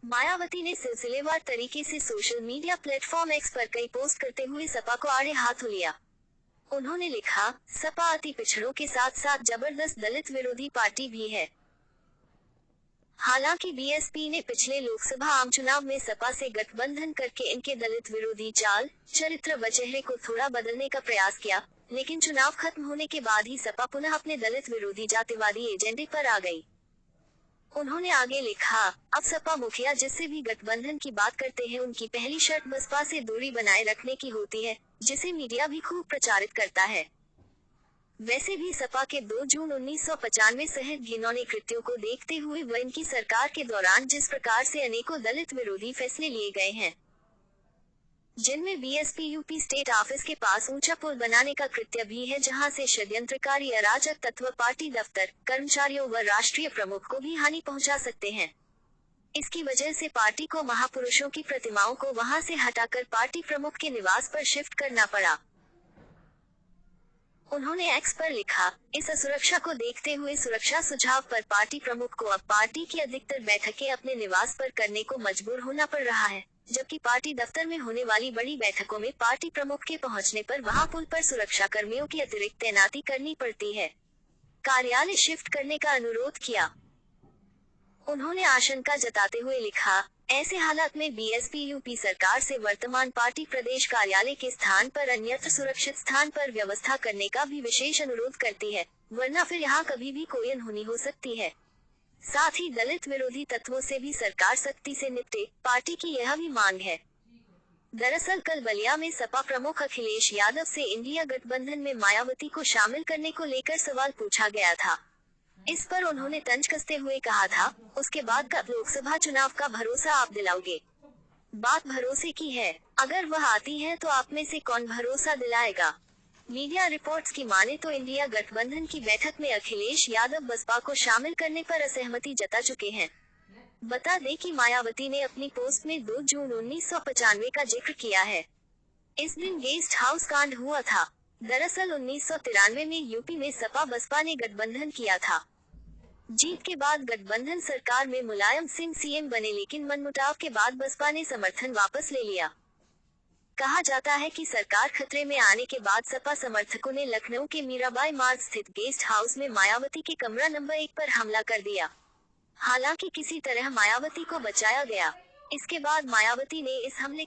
मायावती ने सिलसिलेवार तरीके से सोशल मीडिया प्लेटफॉर्म एक्स पर कई पोस्ट करते हुए सपा को आड़े हाथों लिया। उन्होंने लिखा, सपा अति पिछड़ों के साथ साथ जबरदस्त दलित विरोधी पार्टी भी है। हालांकि बीएसपी ने पिछले लोकसभा आम चुनाव में सपा से गठबंधन करके इनके दलित विरोधी चाल, चरित्र व चेहरे को थोड़ा बदलने का प्रयास किया, लेकिन चुनाव खत्म होने के बाद ही सपा पुनः अपने दलित विरोधी जातिवादी एजेंडे पर आ गई। उन्होंने आगे लिखा, अब सपा मुखिया जिससे भी गठबंधन की बात करते हैं उनकी पहली शर्त बसपा से दूरी बनाए रखने की होती है, जिसे मीडिया भी खूब प्रचारित करता है। वैसे भी सपा के 2 जून 1995 सहित घिनौने कृत्यों को देखते हुए व इनकी सरकार के दौरान जिस प्रकार से अनेकों दलित विरोधी फैसले लिए गए हैं, जिनमें बीएसपी यूपी स्टेट ऑफिस के पास ऊंचा पुल बनाने का कृत्य भी है, जहां से षड्यंत्रकारी अराजक तत्व पार्टी दफ्तर, कर्मचारियों व राष्ट्रीय प्रमुख को भी हानि पहुंचा सकते हैं। इसकी वजह से पार्टी को महापुरुषों की प्रतिमाओं को वहां से हटाकर पार्टी प्रमुख के निवास पर शिफ्ट करना पड़ा। उन्होंने एक्स पर लिखा, इस असुरक्षा को देखते हुए सुरक्षा सुझाव पर पार्टी प्रमुख को अब पार्टी की अधिकतर बैठकें अपने निवास पर करने को मजबूर होना पड़ रहा है, जबकि पार्टी दफ्तर में होने वाली बड़ी बैठकों में पार्टी प्रमुख के पहुंचने पर वहां पुल पर सुरक्षा कर्मियों की अतिरिक्त तैनाती करनी पड़ती है। कार्यालय शिफ्ट करने का अनुरोध किया। उन्होंने आशंका जताते हुए लिखा, ऐसे हालात में बीएसपी यूपी सरकार से वर्तमान पार्टी प्रदेश कार्यालय के स्थान पर अन्यत्र सुरक्षित स्थान पर व्यवस्था करने का भी विशेष अनुरोध करती है, वरना फिर यहाँ कभी भी कोई अनहोनी हो सकती है। साथ ही दलित विरोधी तत्वों से भी सरकार सख्ती से निपटे, पार्टी की यह भी मांग है। दरअसल कल बलिया में सपा प्रमुख अखिलेश यादव से इंडिया गठबंधन में मायावती को शामिल करने को लेकर सवाल पूछा गया था। इस पर उन्होंने तंज कसते हुए कहा था, उसके बाद कब लोकसभा चुनाव का भरोसा आप दिलाओगे? बात भरोसे की है, अगर वह आती है तो आप में से कौन भरोसा दिलाएगा? मीडिया रिपोर्ट्स की माने तो इंडिया गठबंधन की बैठक में अखिलेश यादव बसपा को शामिल करने पर असहमति जता चुके हैं। बता दें कि मायावती ने अपनी पोस्ट में 2 जून 1995 का जिक्र किया है। इस दिन गेस्ट हाउस कांड हुआ था। दरअसल 1993 में यूपी में सपा बसपा ने गठबंधन किया था। जीत के बाद गठबंधन सरकार में मुलायम सिंह सीएम बने, लेकिन मनमुटाव के बाद बसपा ने समर्थन वापस ले लिया। कहा जाता है कि सरकार खतरे में आने के बाद सपा समर्थकों ने लखनऊ के मीराबाई मार्ग स्थित गेस्ट हाउस में मायावती के कमरा नंबर 1 पर हमला कर दिया। हालांकि किसी तरह मायावती को बचाया गया। इसके बाद मायावती ने इस हमले